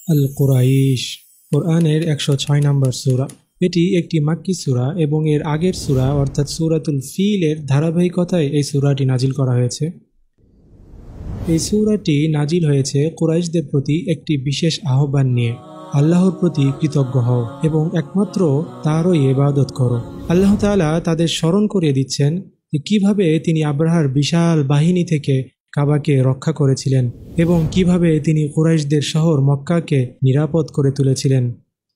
আল কুরাইশ কোরআনের 106 নম্বর সূরা। এটি একটি মাক্কি সূরা এবং এর আগের সূরা অর্থাৎ সূরাতুল ফিলের ধারাবাহিকতায় এই সূরাটি নাজিল করা হয়েছে। এই সূরাটি নাজিল হয়েছে কুরাইশদের প্রতি একটি বিশেষ আহ্বান নিয়ে। আল্লাহর প্রতি কৃতজ্ঞ হও এবং একমাত্র তারই ইবাদত করো। আল্লাহ তাআলা তাদের স্মরণ করিয়ে দিচ্ছেন যে কিভাবে তিনি আব্রাহার বিশাল বাহিনী থেকে কাবাকে রক্ষা করেছিলেন এবং কিভাবে তিনি কুরাইশদের শহর মক্কাকে নিরাপদ করে তুলেছিলেন,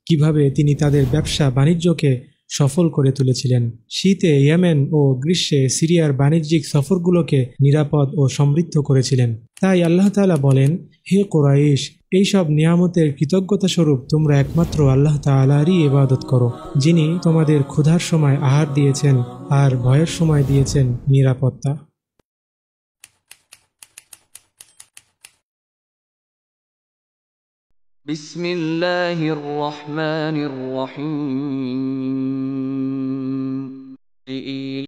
কিভাবে তিনি তাদের ব্যবসা বাণিজ্যকে সফল করে তুলেছিলেন, শীতে ইয়েমেন ও গ্রীষ্মে সিরিয়ার বাণিজ্যিক সফরগুলোকে নিরাপদ ও সমৃদ্ধ করেছিলেন। তাই আল্লাহ তাআলা বলেন, হে কুরাইশ, এইসব নিয়ামতের কৃতজ্ঞতা স্বরূপ তোমরা একমাত্র আল্লাহ তাআলারই ইবাদত করো, যিনি তোমাদের ক্ষুধার সময় আহার দিয়েছেন আর ভয়ের সময় দিয়েছেন নিরাপত্তা। বিসমিল্লাহির রহমানির রহিম।